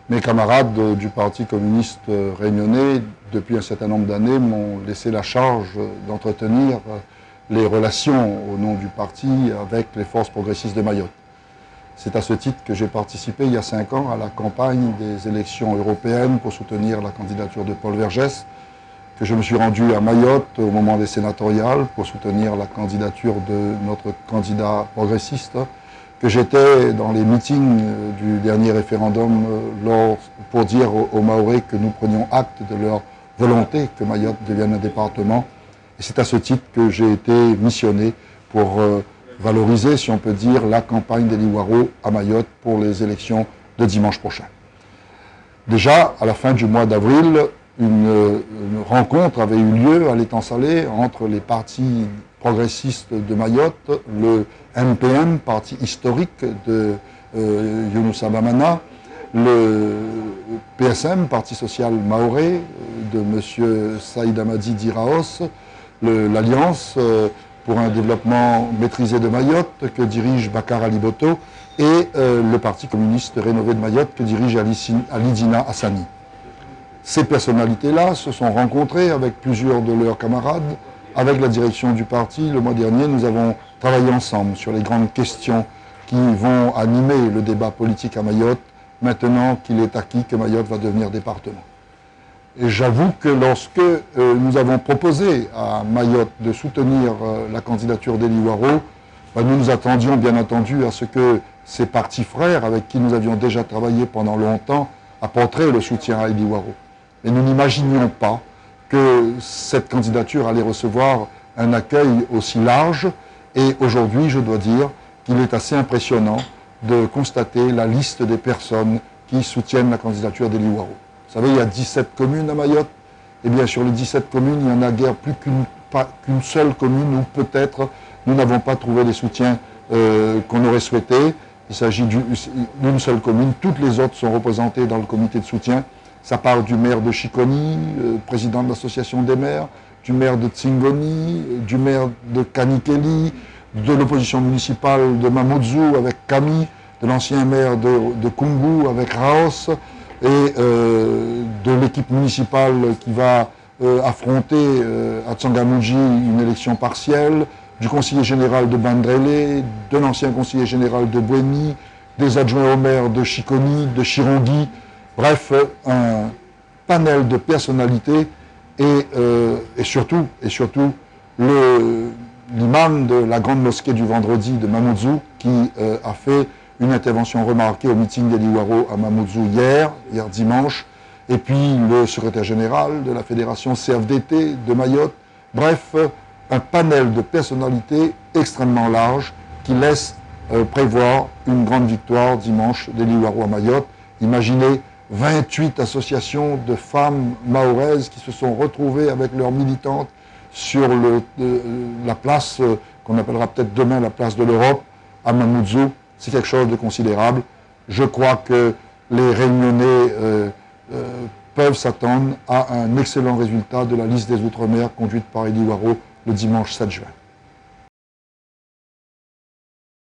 Mes camarades du Parti communiste réunionnais, depuis un certain nombre d'années, m'ont laissé la charge d'entretenir les relations au nom du parti avec les forces progressistes de Mayotte. C'est à ce titre que j'ai participé il y a 5 ans à la campagne des élections européennes pour soutenir la candidature de Paul Vergès, que je me suis rendu à Mayotte au moment des sénatoriales pour soutenir la candidature de notre candidat progressiste, que j'étais dans les meetings du dernier référendum pour dire aux Mahorais que nous prenions acte de leur volonté que Mayotte devienne un département. Et c'est à ce titre que j'ai été missionné pour valoriser, si on peut dire, la campagne des Liwaro à Mayotte pour les élections de dimanche prochain. Déjà, à la fin du mois d'avril, une rencontre avait eu lieu à l'étang Salé entre les partis progressistes de Mayotte, le MPM, parti historique de Younoussa Bamana, le PSM, Parti social mahorais, de M. Saïd Amadi Diraos, l'Alliance pour un développement maîtrisé de Mayotte que dirige Bakar Ali Boto et le Parti communiste rénové de Mayotte que dirige Alidina Hassani. Ces personnalités-là se sont rencontrées avec plusieurs de leurs camarades, avec la direction du parti. Le mois dernier, nous avons travaillé ensemble sur les grandes questions qui vont animer le débat politique à Mayotte, maintenant qu'il est acquis que Mayotte va devenir département. Et j'avoue que lorsque nous avons proposé à Mayotte de soutenir la candidature d'Eli Waro, nous nous attendions bien entendu à ce que ces partis frères, avec qui nous avions déjà travaillé pendant longtemps, apporteraient le soutien à Eli Waro. Mais nous n'imaginions pas que cette candidature allait recevoir un accueil aussi large. Et aujourd'hui, je dois dire qu'il est assez impressionnant de constater la liste des personnes qui soutiennent la candidature d'Eli Waro. Vous savez, il y a 17 communes à Mayotte. Et bien, sur les 17 communes, il n'y en a guère plus qu'une seule commune où peut-être nous n'avons pas trouvé les soutiens qu'on aurait souhaité. Il s'agit d'une seule commune. Toutes les autres sont représentées dans le comité de soutien. Ça part du maire de Chiconi, président de l'association des maires, du maire de Tsingoni, du maire de Kanikeli, de l'opposition municipale de Mamoudzou avec Kami, de l'ancien maire de Kungu avec Raos, et de l'équipe municipale qui va affronter à Tsangamouji une élection partielle, du conseiller général de Bandrélé, de l'ancien conseiller général de Bouéni, des adjoints au maire de Chiconi, de Chirongui. Bref, un panel de personnalités et surtout l'imam de la grande mosquée du vendredi de Mamoudzou qui a fait une intervention remarquée au meeting d'Eli Waro à Mamoudzou hier dimanche, et puis le secrétaire général de la fédération CFDT de Mayotte. Bref, un panel de personnalités extrêmement large qui laisse prévoir une grande victoire dimanche d'Eli Waro à Mayotte. Imaginez 28 associations de femmes mahoraises qui se sont retrouvées avec leurs militantes sur la place qu'on appellera peut-être demain la place de l'Europe à Mamoudzou. C'est quelque chose de considérable. Je crois que les Réunionnais peuvent s'attendre à un excellent résultat de la liste des Outre-mer conduite par Eli Waro le dimanche 7 juin.